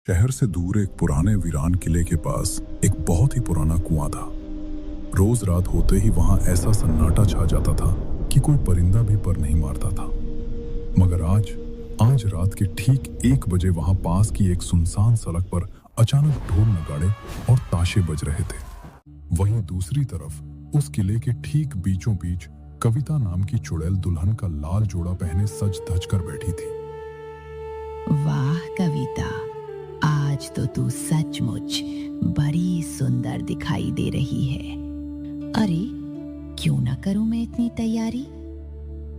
शहर से दूर एक पुराने वीरान किले के पास एक बहुत ही पुराना कुआं था। रोज रात होते ही वहां ऐसा सन्नाटा छा जाता था कि कोई परिंदा भी पर नहीं मारता था। मगर आज रात के ठीक 1 बजे वहां पास की एक सुनसान सड़क पर अचानक ढोल नगाड़े और ताशे बज रहे थे। वहीं दूसरी तरफ उस किले के ठीक बीचों बीच कविता नाम की चुड़ैल दुल्हन का लाल जोड़ा पहने सज धज कर बैठी थी। वाह कविता, आज तो तू सचमुच बड़ी सुंदर दिखाई दे रही है। अरे क्यों ना करूं मैं इतनी तैयारी,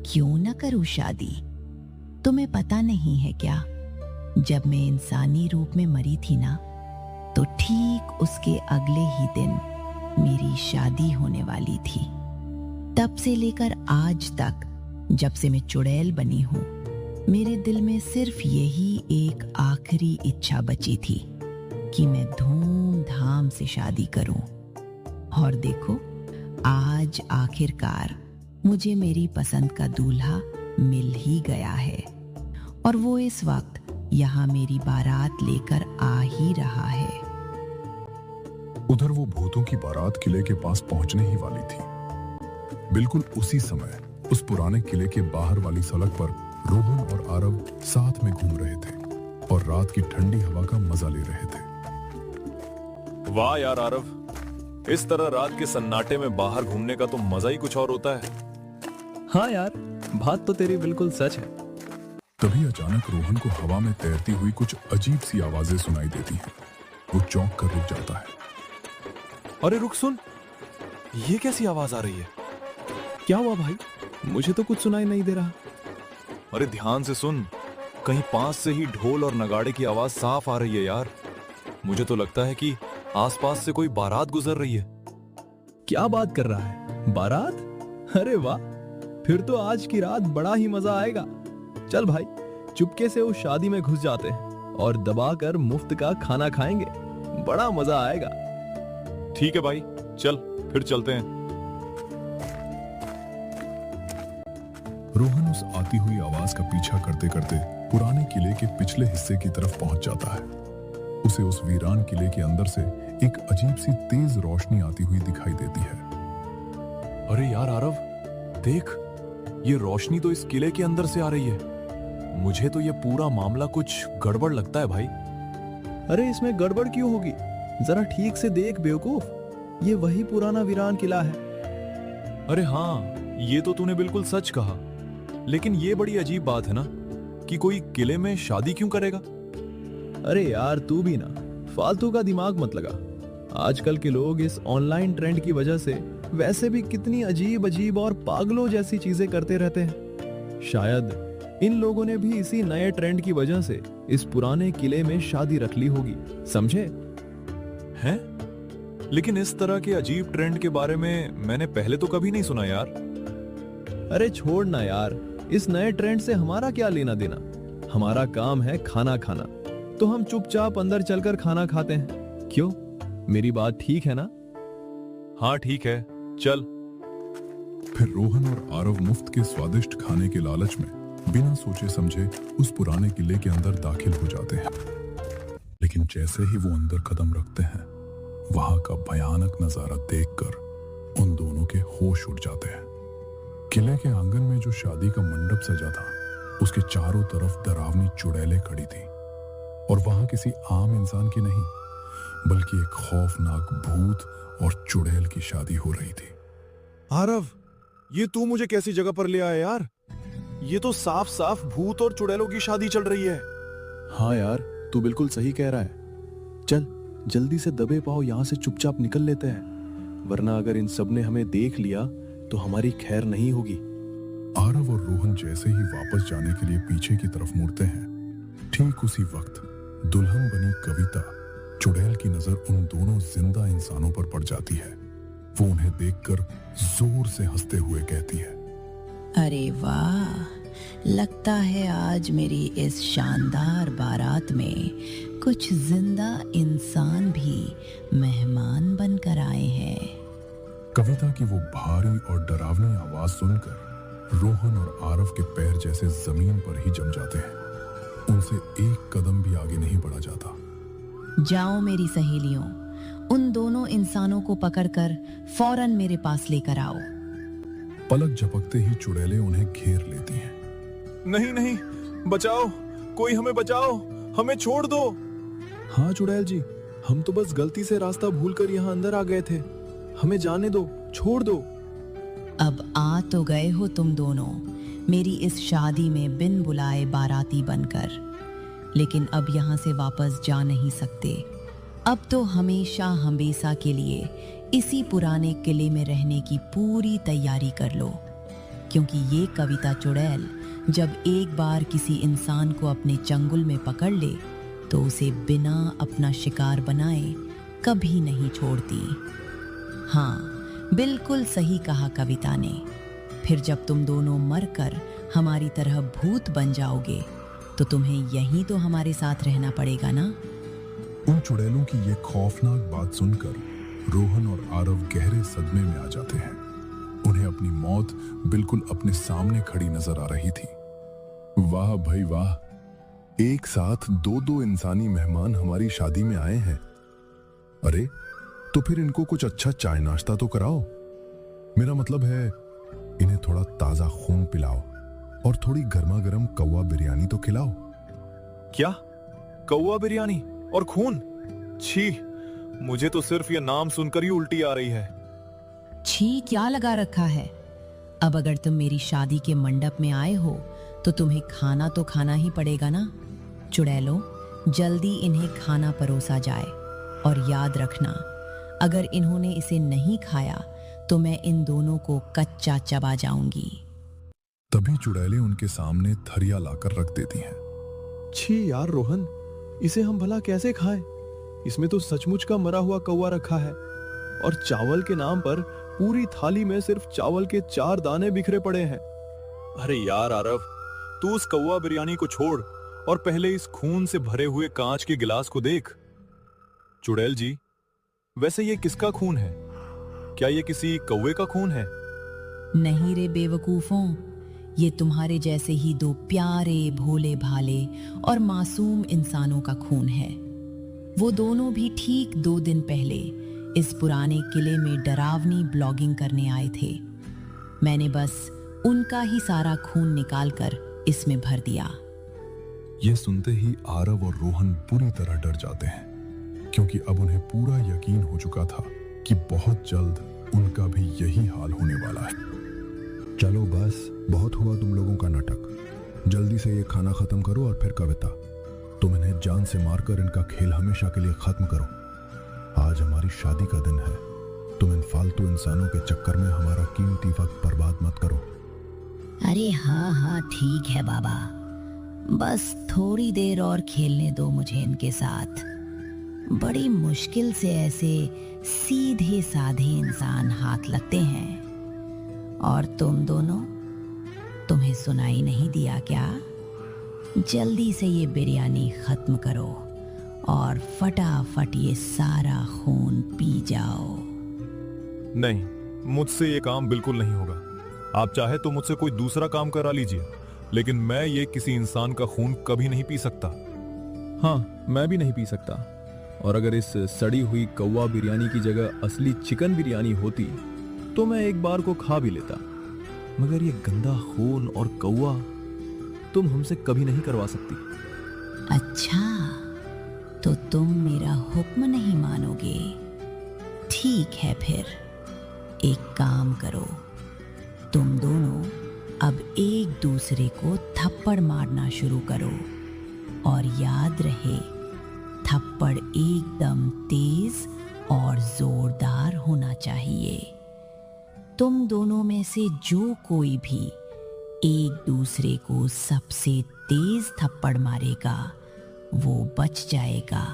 क्यों ना करूं शादी। तुम्हें पता नहीं है क्या, जब मैं इंसानी रूप में मरी थी ना, तो ठीक उसके अगले ही दिन मेरी शादी होने वाली थी। तब से लेकर आज तक, जब से मैं चुड़ैल बनी हूं, मेरे दिल में सिर्फ यही एक आखिरी इच्छा बची थी कि मैं धूमधाम से शादी करूं। और देखो, आज आखिरकार मुझे मेरी पसंद का दूल्हा मिल ही गया है, और वो इस वक्त यहाँ मेरी बारात लेकर आ ही रहा है। उधर वो भूतों की बारात किले के पास पहुंचने ही वाली थी। बिल्कुल उसी समय उस पुराने किले के बाहर वाली सड़क पर रोहन और आरव साथ में घूम रहे थे और रात की ठंडी हवा का मजा ले रहे थे। वाह यार आरव, इस तरह रात के सन्नाटे में बाहर घूमने का तो मजा ही कुछ और होता है। हाँ यार, बात तो तेरी बिल्कुल सच है। तभी अचानक रोहन को हवा में तैरती हुई कुछ अजीब सी आवाजें सुनाई देती हैं। वो चौंक कर रुक जाता है। अरे रुक, सुन, ये कैसी आवाज आ रही है? क्या हुआ भाई? मुझे तो कुछ सुनाई नहीं दे रहा। अरे ध्यान से सुन, कहीं पास से ही ढोल और नगाड़े की आवाज साफ आ रही है यार। मुझे तो लगता है कि आसपास से कोई बारात गुजर रही है। क्या बात कर रहा है? बारात? अरे वाह, फिर तो आज की रात बड़ा ही मजा आएगा। चल भाई, चुपके से उस शादी में घुस जाते हैं और दबाकर मुफ्त का खाना खाएंगे। बड़ा मजा आएगा। ठीक है भाई, चल फिर चलते हैं। रोहन उस आती हुई आवाज का पीछा करते करते पुराने किले के पिछले हिस्से की तरफ पहुंच जाता है। उसे उस वीरान किले के अंदर से एक अजीब सी तेज रोशनी आती हुई दिखाई देती है। अरे यार आरव, देख, ये रोशनी तो इस किले के अंदर से आ रही है। मुझे तो ये पूरा मामला कुछ गड़बड़ लगता है भाई। अरे इसमें गड़बड़ क्यों होगी? जरा ठीक से देख बेवकूफ, ये वही पुराना वीरान किला है। अरे हाँ, ये तो तूने बिल्कुल सच कहा, लेकिन ये बड़ी अजीब बात है ना कि कोई किले में शादी क्यों करेगा? अरे यार तू भी ना फालतू का दिमाग मत लगा। आजकल के लोग इस ऑनलाइन ट्रेंड की वजह से वैसे भी कितनी अजीब अजीब और पागलों जैसी चीजें करते रहते हैं। शायद इन लोगों ने भी इसी नए ट्रेंड की वजह से इस पुराने किले में शादी रख ली होगी, समझे? हैं? लेकिन इस तरह के अजीब ट्रेंड के बारे में मैंने पहले तो कभी नहीं सुना यार। अरे छोड़ ना यार, इस नए ट्रेंड से हमारा क्या लेना देना। हमारा काम है खाना खाना, तो हम चुपचाप अंदर चलकर खाना खाते हैं। क्यों, मेरी बात ठीक है ना? हाँ ठीक है, चल। फिर रोहन और आरव मुफ्त के स्वादिष्ट खाने के लालच में बिना सोचे समझे उस पुराने किले के अंदर दाखिल हो जाते हैं। लेकिन जैसे ही वो अंदर कदम रखते हैं, वहां का भयानक नजारा देखकर उन दोनों के होश उड़ जाते हैं। किले के आंगन में जो शादी का मंडप सजा था, उसके चारों तरफ डरावनी चुड़ैलें खड़ी थी, और वहां किसी आम इंसान की नहीं, बल्कि एक खौफनाक भूत और चुड़ैल की शादी हो रही थी। आरव, ये तू मुझे कैसी जगह पर ले आया यार? ये तो साफ साफ भूत और चुड़ैलों की शादी चल रही है। हाँ यार, तू बिल्कुल सही कह रहा है। चल जल्दी से दबे पाओ यहाँ से चुपचाप निकल लेते हैं, वरना अगर इन सब ने हमें देख लिया तो हमारी खैर नहीं होगी। आरव और रोहन जैसे ही वापस जाने के लिए पीछे की तरफ मुड़ते हैं, ठीक उसी वक्त दुल्हन बनी कविता चुड़ैल की नजर उन दोनों जिंदा इंसानों पर पड़ जाती है। वो उन्हें देखकर जोर से हंसते हुए कहती है, अरे वाह, लगता है आज मेरी इस शानदार बारात में कुछ जिंदा इंसान भी मेहमान बनकर आए हैं। कविता की वो भारी और डरावनी आवाज सुनकर रोहन और आरव के पैर जैसे जमीन पर ही जम जाते हैं। उनसे एक कदम भी आगे नहीं बढ़ा जाता। जाओ मेरी सहेलियों, उन दोनों इंसानों को पकड़कर फौरन मेरे पास लेकर आओ। पलक झपकते ही चुड़ैलें उन्हें घेर लेती हैं। नहीं नहीं, बचाओ, कोई हमें बचाओ, हमें छोड़ दो। हाँ चुड़ैल जी, हम तो बस गलती से रास्ता भूलकर यहाँ अंदर आ गए थे, हमें जाने दो, छोड़ दो। अब आ तो गए हो तुम दोनों मेरी इस शादी में बिन बुलाए बाराती बनकर, लेकिन अब यहाँ से वापस जा नहीं सकते। अब तो हमेशा हमेशा के लिए इसी पुराने किले में रहने की पूरी तैयारी कर लो, क्योंकि ये कविता चुड़ैल जब एक बार किसी इंसान को अपने चंगुल में पकड़ ले तो उसे बिना अपना शिकार बनाए कभी नहीं छोड़ती। हाँ, बिल्कुल सही कहा कविता ने। फिर जब तुम दोनों मरकर हमारी तरह भूत बन जाओगे तो तुम्हें यहीं तो हमारे साथ रहना पड़ेगा ना। उन चुड़ैलों की ये खौफनाक बात सुनकर रोहन और आरव गहरे सदमे में आ जाते हैं। उन्हें अपनी मौत बिल्कुल अपने सामने खड़ी नजर आ रही थी। वाह भाई वाह, एक साथ दो दो इंसानी मेहमान हमारी शादी में आए हैं। अरे तो फिर इनको कुछ अच्छा चाय नाश्ता तो कराओ। मेरा मतलब है इन्हें थोड़ा ताजा खून पिलाओ और थोड़ी गर्मा गर्म कौवा बिरयानी तो खिलाओ। क्या? कौवा बिरयानी और खून? छी, मुझे तो सिर्फ ये नाम सुनकर ही उल्टी आ रही है। छी क्या लगा रखा है? अब अगर तुम मेरी शादी के मंडप में आए हो तो तुम्हें खाना तो खाना ही पड़ेगा ना। चुड़ैलो, जल्दी इन्हें खाना परोसा जाए, और याद रखना अगर इन्होंने इसे नहीं खाया तो मैं इन दोनों को कच्चा चबा जाऊंगी। तभी चुड़ैलें उनके सामने थरिया लाकर रख देती हैं। छी यार रोहन, इसे हम भला कैसे खाएं? इसमें तो सचमुच का मरा हुआ कौवा रखा है, और चावल के नाम पर पूरी थाली में सिर्फ चावल के 4 दाने बिखरे पड़े हैं। अरे यार आरव, तू उस कौवा बिरयानी को छोड़ और पहले इस खून से भरे हुए कांच के गिलास को देख। चुड़ैल जी, वैसे ये किसका खून है? क्या ये किसी कौवे का खून है? नहीं रे बेवकूफों, ये तुम्हारे जैसे ही दो प्यारे भोले भाले और मासूम इंसानों का खून है। वो दोनों भी ठीक 2 दिन पहले इस पुराने किले में डरावनी ब्लॉगिंग करने आए थे। मैंने बस उनका ही सारा खून निकालकर इसमें भर दिया। ये सुनते ही आरव और रोहन बुरी तरह डर जाते हैं, क्योंकि अब उन्हें पूरा यकीन हो चुका था कि बहुत जल्द उनका भी यही हाल होने वाला है। चलो बस, बहुत हुआ तुम लोगों का नाटक। जल्दी से ये खाना खत्म करो और फिर कविता, तुम इन्हें जान से मारकर इनका खेल हमेशा के लिए खत्म करो। आज हमारी शादी का दिन है। तुम इन फालतू इंसानों के चक्कर में हमारा कीमती वक्त बर्बाद मत करो। अरे हाँ हाँ ठीक है बाबा, बस थोड़ी देर और खेलने दो मुझे इनके साथ। बड़ी मुश्किल से ऐसे सीधे साधे इंसान हाथ लगते हैं। और तुम दोनों, तुम्हें सुनाई नहीं दिया क्या? जल्दी से ये बिरयानी खत्म करो और फटाफट ये सारा खून पी जाओ। नहीं, मुझसे ये काम बिल्कुल नहीं होगा। आप चाहे तो मुझसे कोई दूसरा काम करा लीजिए, लेकिन मैं ये किसी इंसान का खून कभी नहीं पी सकता। हाँ, मैं भी नहीं पी सकता। और अगर इस सड़ी हुई कौवा बिरयानी की जगह असली चिकन बिरयानी होती तो मैं एक बार को खा भी लेता, मगर ये गंदा खून और कौवा तुम हमसे कभी नहीं करवा सकती। अच्छा, तो तुम मेरा हुक्म नहीं मानोगे? ठीक है, फिर एक काम करो, तुम दोनों अब एक दूसरे को थप्पड़ मारना शुरू करो, और याद रहे थप्पड़ एकदम तेज और जोरदार होना चाहिए। तुम दोनों में से जो कोई भी एक दूसरे को सबसे तेज थप्पड़ मारेगा वो बच जाएगा,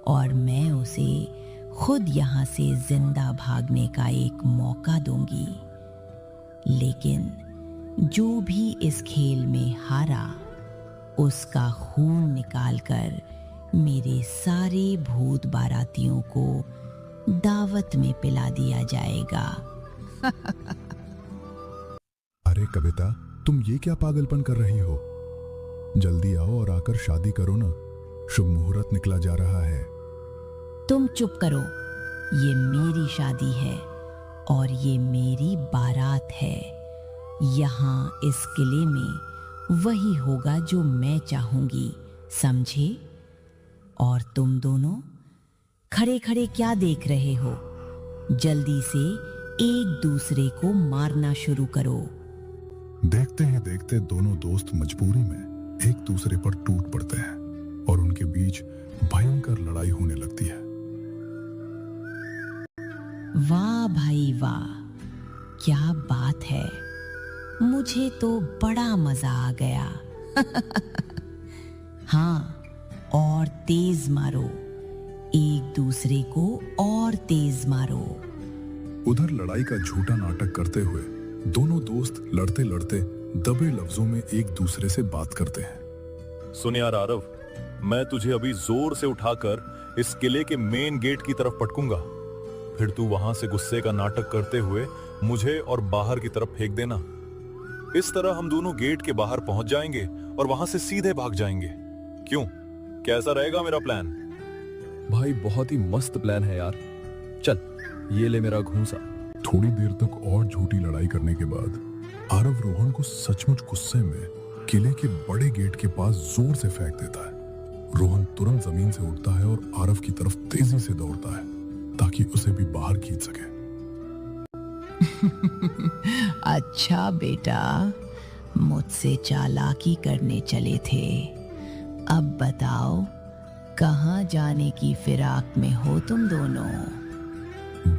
और मैं उसे खुद यहाँ से जिंदा भागने का एक मौका दूंगी। लेकिन जो भी इस खेल में हारा उसका खून निकालकर मेरे सारे भूत बारातियों को दावत में पिला दिया जाएगा। अरे कविता, तुम ये क्या पागलपन कर रही हो? जल्दी आओ और आकर शादी करो ना। शुभ मुहूर्त निकला जा रहा है। तुम चुप करो। ये मेरी शादी है और ये मेरी बारात है। यहाँ इस किले में वही होगा जो मैं चाहूंगी, समझे? और तुम दोनों खड़े खड़े क्या देख रहे हो? जल्दी से एक दूसरे को मारना शुरू करो। देखते हैं देखते दोनों दोस्त मजबूरी में एक दूसरे पर टूट पड़ते हैं और उनके बीच भयंकर लड़ाई होने लगती है। वाह भाई वाह, क्या बात है। मुझे तो बड़ा मजा आ गया। हाँ, और तेज मारो, एक दूसरे को और तेज मारो। उधर लड़ाई का झूठा नाटक करते हुए दोनों दोस्त लड़ते लड़ते दबे लफ्जों में एक दूसरे से बात करते हैं। सुन यार आरव, मैं तुझे अभी जोर से उठाकर इस किले के मेन गेट की तरफ पटकूंगा। फिर तू वहां से गुस्से का नाटक करते हुए मुझे और बाहर की तरफ फेंक देना। इस तरह हम दोनों गेट के बाहर पहुंच जाएंगे और वहां से सीधे भाग जाएंगे। क्यों, कैसा रहेगा मेरा प्लान? भाई बहुत ही मस्त प्लान है यार। चल, ये ले मेरा घूंसा। थोड़ी देर तक और झूठी लड़ाई करने के बाद आरव रोहन को सचमुच गुस्से में किले के बड़े गेट के पास जोर से फेंक देता है। रोहन तुरंत जमीन से उठता है और आरव की तरफ तेजी से दौड़ता है ताकि उसे भी बाहर खींच सके। अच्छा बेटा, मुझसे चालाकी करने चले थे। अब बताओ, कहाँ जाने की फिराक में हो तुम दोनों?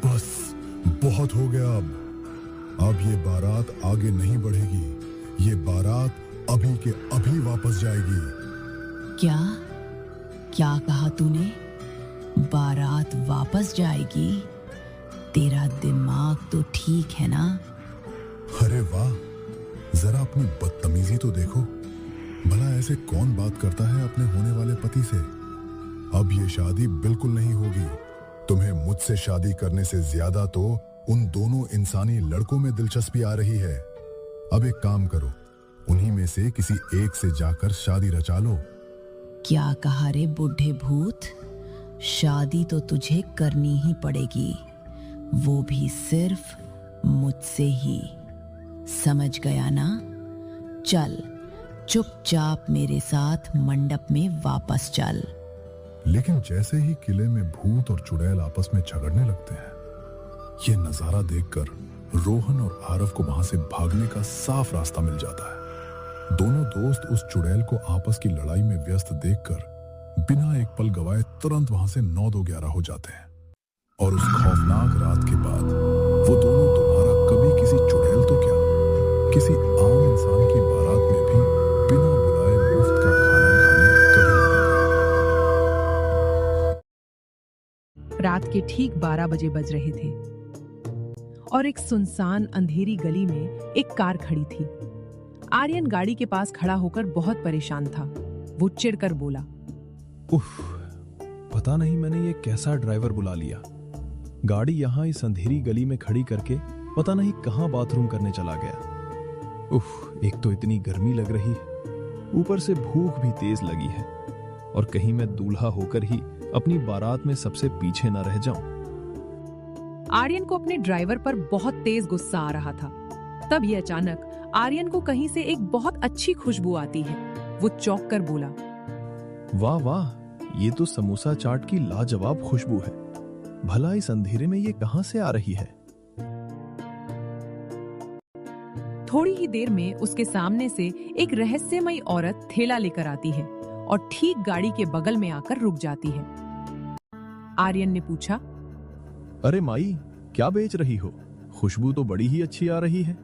बस बहुत हो गया। अब ये बारात आगे नहीं बढ़ेगी। ये बारात अभी के अभी वापस जाएगी। क्या क्या कहा तूने? बारात वापस जाएगी? तेरा दिमाग तो ठीक है ना? अरे वाह, जरा अपनी बदतमीजी तो देखो। भला ऐसे कौन बात करता है अपने होने वाले पति से? अब ये शादी बिल्कुल नहीं होगी। तुम्हें मुझसे शादी करने से ज्यादा तो उन दोनों इंसानी लड़कों में दिलचस्पी आ रही है। अब एक काम करो, उन्हीं में से किसी एक से जाकर शादी रचा लो। क्या कहा रे बुढ़े भूत? शादी तो तुझे करनी ही पड़ेगी, वो भी सिर्फ मुझसे ही। समझ गया ना? चल, चुपचाप मेरे साथ मंडप में वापस चल। लेकिन जैसे ही किले में भूत और चुड़ैल आपस में झगड़ने लगते हैं, ये नजारा देखकर रोहन और आरव को वहां से भागने का साफ रास्ता मिल जाता है। दोनों दोस्त उस चुड़ैल को आपस की लड़ाई में व्यस्त देखकर बिना एक पल गवाए तुरंत वहां से 9-2-11 हो जाते हैं। और उस खौफनाक रात के बाद वो दोनों दोबारा कभी किसी चुड़ैल तो क्या, किसी आम इंसान की बारात में भी बिना बुलाए मुफ्त का खाना खाने कभी नहीं। रात के ठीक 12 बजे बज रहे थे और एक सुनसान अंधेरी गली में एक कार खड़ी थी। आर्यन गाड़ी के पास खड़ा होकर बहुत परेशान था। वो चिढ़कर बोला, उफ, पता नहीं मैंने ये कैसा ड्राइवर बुला लिया। गाड़ी यहाँ इस अंधेरी गली में खड़ी करके पता नहीं कहाँ बाथरूम करने चला गया। उफ, एक तो इतनी गर्मी लग रही है, ऊपर से भूख भी तेज लगी है और कहीं मैं दूल्हा होकर ही अपनी बारात में सबसे पीछे न रह जाऊं। आर्यन को अपने ड्राइवर पर बहुत तेज गुस्सा आ रहा था। तभी अचानक आर्यन को कहीं से एक बहुत अच्छी खुशबू आती है। वो चौंक कर बोला, वाह वाह, ये तो समोसा चाट की लाजवाब खुशबू है। भला इस अंधेरे में ये कहां से आ रही है? थोड़ी ही देर में उसके सामने से एक रहस्यमयी औरत थैला लेकर आती है और ठीक गाड़ी के बगल में आकर रुक जाती है। आर्यन ने पूछा, अरे माई, क्या बेच रही हो? खुशबू तो बड़ी ही अच्छी आ रही है।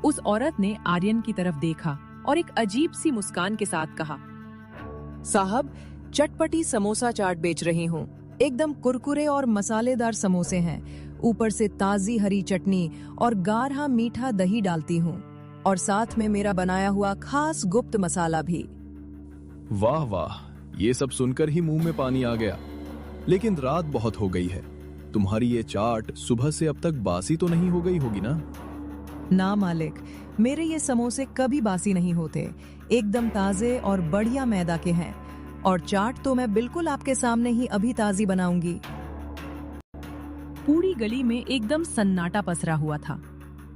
उस औरत ने आर्यन की तरफ देखा और एक अजीब सी मुस्कान के साथ कहा, साहब, चटपटी समोसा चाट बेच रही हूँ। एकदम कुरकुरे और मसालेदार समोसे हैं। ऊपर से ताजी हरी चटनी और गाढ़ा मीठा दही डालती हूँ और साथ में मेरा बनाया हुआ खास गुप्त मसाला भी। वाह वाह, ये सब सुनकर ही मुंह में पानी आ गया। लेकिन रात बहुत हो गई है। तुम्हारी ये चाट सुबह से अब तक बासी तो नहीं हो गई होगी ना? ना मालिक, मेरे ये समोसे कभी बासी नहीं होते। एकदम ताजे और बढ़िया मैदा के हैं और चाट तो मैं बिल्कुल आपके सामने ही अभी ताजी बनाऊंगी। पूरी गली में एकदम सन्नाटा पसरा हुआ था।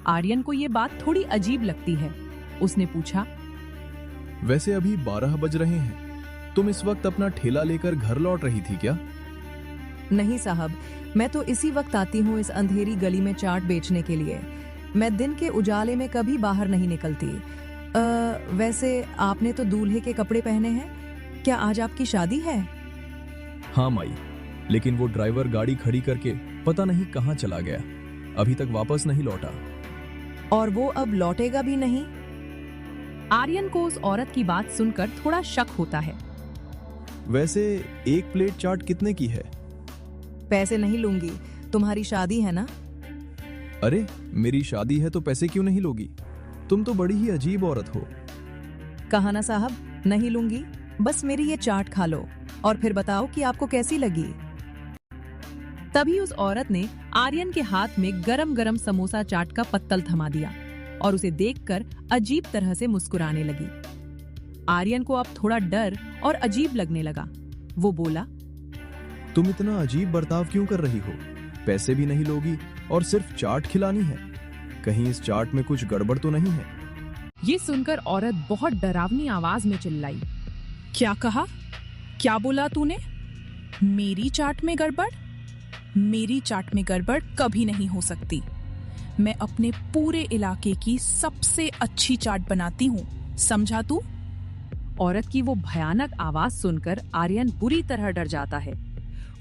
आर्यन को ये बात थोड़ी अजीब लगती है। उसने पूछा, वैसे अभी 12 बज रहे हैं, तुम इस वक्त अपना ठेला लेकर घर लौट रही थी क्या? नहीं साहब, मैं तो इसी वक्त आती हूँ इस अंधेरी गली में चाट बेचने के लिए। मैं दिन के उजाले में कभी बाहर नहीं निकलती। वैसे आपने तो दूल्हे के कपड़े पहने हैं, क्या आज आपकी शादी है? हाँ माई, लेकिन वो ड्राइवर गाड़ी खड़ी करके पता नहीं कहाँ चला गया, अभी तक वापस नहीं लौटा। और वो अब लौटेगा भी नहीं? आर्यन को उस औरत की बात सुनकर थोड़ा शक होता है। वैसे एक प्लेट चाट कितने की है? पैसे नहीं लूंगी, तुम्हारी शादी है ना? अरे मेरी शादी है तो पैसे क्यों नहीं लोगी? तुम तो बड़ी ही अजीब औरत हो। कहा ना साहब, नहीं लूंगी, बस मेरी ये चाट खा लो और फिर बताओ कि आपको कैसी लगी। तभी उस औरत ने आर्यन के हाथ में गरम गरम समोसा चाट का पत्तल थमा दिया और उसे देखकर अजीब तरह से मुस्कुराने लगी। आर्यन को अब थोड़ा डर और अजीब लगने लगा। वो बोला, तुम इतना अजीब बर्ताव क्यों कर रही हो? पैसे भी नहीं लोगी और सिर्फ चाट खिलानी है। कहीं इस चाट में कुछ गड़बड़ तो नहीं है? ये सुनकर औरत बहुत डरावनी आवाज में चिल्लाई, क्या कहा? क्या बोला तूने? मेरी चाट में गड़बड़? मेरी चाट में गड़बड़ कभी नहीं हो सकती। मैं अपने पूरे इलाके की सबसे अच्छी चाट बनाती हूँ, समझा तू? औरत की वो भयानक आवाज सुनकर आर्यन बुरी तरह डर जाता है।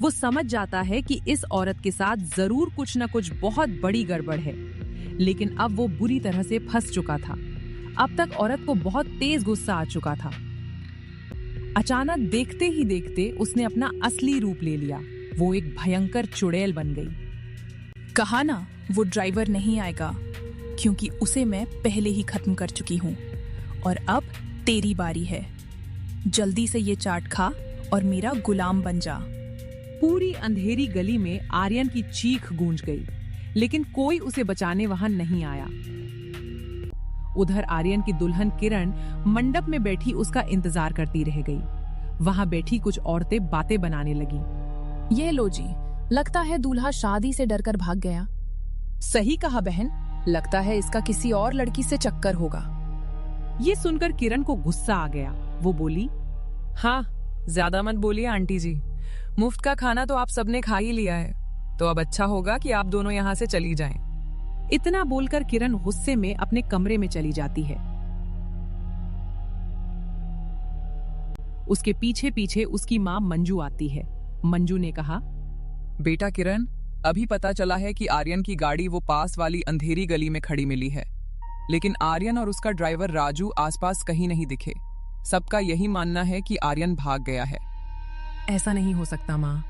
वो समझ जाता है कि इस औरत के साथ जरूर कुछ न कुछ बहुत बड़ी गड़बड़ है, लेकिन अब वो बुरी तरह से फंस चुका था। अब तक औरत को बहुत तेज गुस्सा आ चुका था। अचानक देखते ही देखते उसने अपना असली रूप ले लिया। वो एक भयंकर चुड़ैल बन गई। कहा ना, वो ड्राइवर नहीं आएगा, क्योंकि उसे मैं पहले ही खत्म कर चुकी हूँ। और अब तेरी बारी है। जल्दी से ये चाट खा और मेरा गुलाम बन जा। पूरी अंधेरी गली में आर्यन की चीख गूंज गई, लेकिन कोई उसे बचाने वहां नहीं आया। उधर आर्यन की दुल्हन किरण मंडप में बैठी उसका इंतजार करती रह गई। वहां बैठी कुछ औरतें बातें बनाने लगी। ये लो जी, लगता है दूल्हा शादी से डरकर भाग गया। सही कहा बहन, लगता है इसका किसी और लड़की से चक्कर होगा। ये सुनकर किरण को गुस्सा आ गया। वो बोली, हाँ, ज्यादा मत बोलिए आंटी जी, मुफ्त का खाना तो आप सबने खा ही लिया है, तो अब अच्छा होगा कि आप दोनों यहाँ से चली जाएं। इतना बोलकर किरण गुस्से में अपने कमरे में चली जाती है। उसके पीछे पीछे उसकी माँ मंजू आती है। मंजू ने कहा, बेटा किरण, अभी पता चला है कि आर्यन की गाड़ी वो पास वाली अंधेरी गली में खड़ी मिली है, लेकिन आर्यन और उसका ड्राइवर राजू आसपास कहीं नहीं दिखे। सबका यही मानना है कि आर्यन भाग गया है। ऐसा नहीं हो सकता माँ,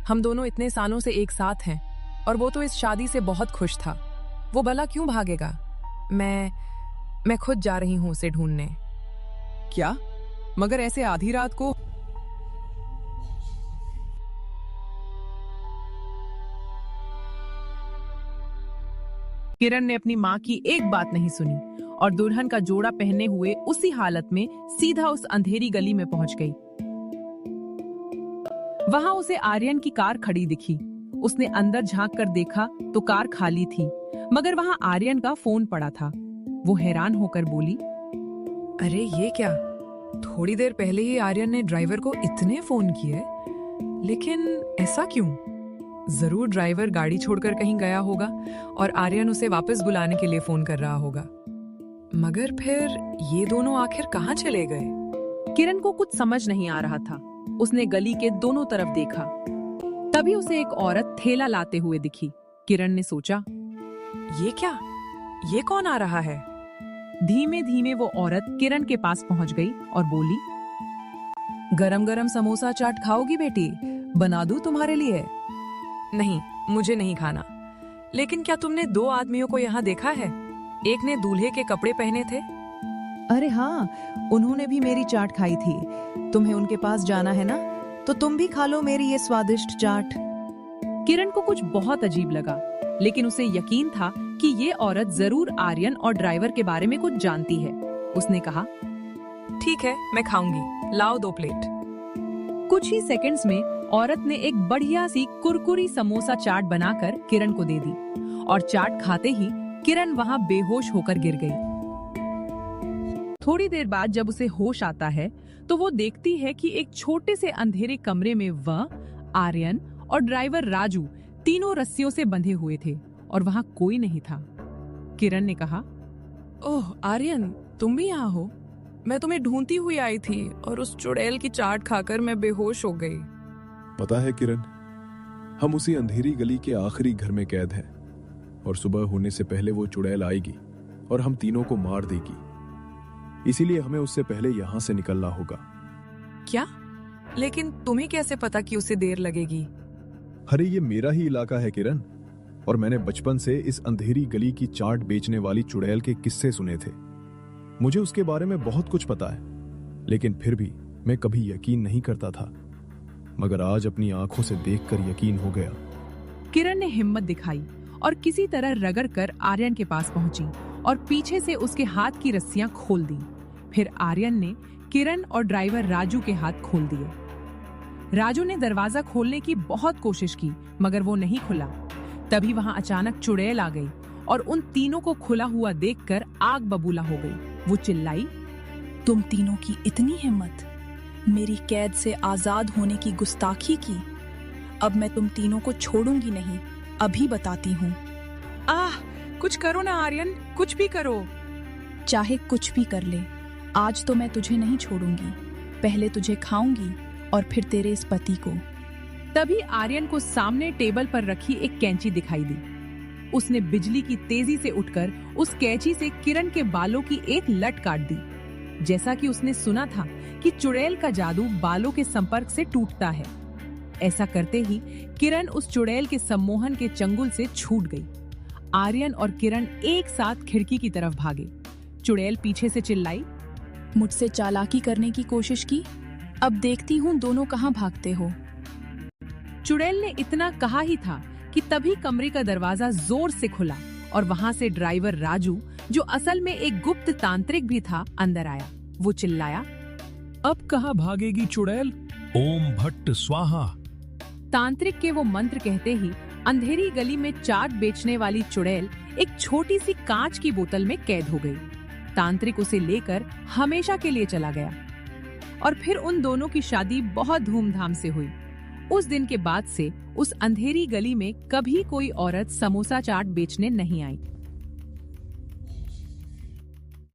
हम दोनों इतने सालों से एक साथ हैं और वो तो इस शादी से बहुत खुश था। वो भला क्यों भागेगा? मैं खुद जा रही हूँ उसे ढूंढने। क्या? मगर ऐसे आधी रात को? किरण ने अपनी माँ की एक बात नहीं सुनी और दुल्हन का जोड़ा पहने हुए उसी हालत में सीधा उस अंधेरी गली में पहुंच गई। वहां उसे आर्यन की कार खड़ी दिखी। उसने अंदर झांक कर देखा तो कार खाली थी, मगर वहां आर्यन का फोन पड़ा था। वो हैरान होकर बोली, अरे ये क्या? थोड़ी देर पहले ही आर्यन ने ड्राइवर को इतने फोन किए, लेकिन ऐसा क्यों? जरूर ड्राइवर गाड़ी छोड़कर कहीं गया होगा और आर्यन उसे वापस बुलाने के लिए फोन कर रहा होगा। मगर फिर ये दोनों आखिर कहाँ चले गए? किरण को कुछ समझ नहीं आ रहा था। उसने गली के दोनों तरफ देखा। तभी उसे एक औरत थैला लाते हुए दिखी। किरण ने सोचा, ये क्या? ये कौन आ रहा है? धीमे धीमे वो औरत किरण के पास पहुंच गई और बोली, गरम गरम समोसा चाट खाओगी बेटी? बना दूं तुम्हारे लिए? नहीं, मुझे नहीं खाना। लेकिन क्या तुमने दो आदमियों को यहाँ देखा है? एक ने दूल्हे के कपड़े पहने थे। अरे हाँ, उन्होंने भी मेरी चाट खाई थी। तुम्हें उनके पास जाना है ना, तो तुम भी खा लो मेरी ये स्वादिष्ट चाट। किरण को कुछ बहुत अजीब लगा, लेकिन उसे यकीन था कि ये औरत जरूर आर्यन और ड्राइवर के बारे में कुछ जानती है। उसने कहा, ठीक है, मैं खाऊंगी, लाओ 2 प्लेट। कुछ ही सेकंड्स में औरत ने एक बढ़िया सी कुरकुरी समोसा चाट बनाकर किरण को दे दी और चाट खाते ही किरण वहां बेहोश होकर गिर गई। थोड़ी देर बाद जब उसे होश आता है तो वो देखती है कि एक छोटे से अंधेरे कमरे में वह, आर्यन और ड्राइवर राजू तीनों रस्सियों से बंधे हुए थे और वहां कोई नहीं था। किरण ने कहा, ओह आर्यन, तुम भी यहाँ हो? मैं तुम्हें ढूंढती हुई आई थी और उस चुड़ैल की चाट खाकर मैं बेहोश हो गई। पता है किरण, हम उसी अंधेरी गली के आखिरी घर में कैद हैं और सुबह होने से पहले वो चुड़ैल आएगी और हम तीनों को मार देगी। इसीलिए हमें उससे पहले यहां से निकलना होगा। क्या? लेकिन तुम्हें कैसे पता कि उसे देर लगेगी? अरे ये मेरा ही इलाका है किरण, और मैंने बचपन से इस अंधेरी गली की चाट बेचने वाली चुड़ैल के किस्से सुने थे। मुझे उसके बारे में बहुत कुछ पता है, लेकिन फिर भी मैं कभी यकीन नहीं करता था, मगर आज अपनी आंखों से देखकर यकीन हो गया। किरण ने हिम्मत दिखाई और किसी तरह रगड़ कर आर्यन के पास पहुंची और पीछे से उसके हाथ की रस्सियां खोल दी। फिर आर्यन ने किरण और ड्राइवर राजू के हाथ खोल दिए। राजू ने दरवाजा खोलने की बहुत कोशिश की, मगर वो नहीं खुला। तभी वहां अचानक चुड़ैल आ गई और उन तीनों को खुला हुआ देखकर आग बबूला हो गई। वो चिल्लाई, तुम तीनों की इतनी हिम्मत, मेरी कैद से आजाद होने की गुस्ताखी की। अब मैं तुम तीनों को छोड़ूंगी नहीं, अभी बताती हूँ। कुछ करो ना आर्यन, कुछ भी करो। चाहे कुछ भी कर ले, आज तो मैं तुझे नहीं छोड़ूंगी। पहले तुझे खाऊंगी और फिर तेरे इस पति को। तभी आर्यन को सामने टेबल पर रखी एक कैंची दिखाई दी। उसने बिजली की तेजी से उठकर उस कैंची से किरण के बालों की एक लट काट दी। जैसा कि उसने सुना था कि चुड़ैल का जादू बालों के संपर्क से टूटता है। ऐसा करते ही किरण उस चुड़ैल के सम्मोहन के चंगुल से छूट गई। आर्यन और किरण एक साथ खिड़की की तरफ भागे। चुड़ैल पीछे से चिल्लाई, मुझसे चालाकी करने की कोशिश की, अब देखती हूँ दोनों कहाँ भागते हो। चुड़ैल ने इतना कहा ही था कि तभी कमरे का दरवाजा जोर से खुला और वहां से ड्राइवर राजू, जो असल में एक गुप्त तांत्रिक भी था, अंदर आया। वो चिल्लाया, अब कहाँ भागेगी चुड़ैल? ओम भट्ट स्वाहा। तांत्रिक के वो मंत्र कहते ही अंधेरी गली में चाट बेचने वाली चुड़ैल एक छोटी सी कांच की बोतल में कैद हो गई। तांत्रिक उसे लेकर हमेशा के लिए चला गया और फिर उन दोनों की शादी बहुत धूमधाम से हुई। उस दिन के बाद से उस अंधेरी गली में कभी कोई औरत समोसा चाट बेचने नहीं आई।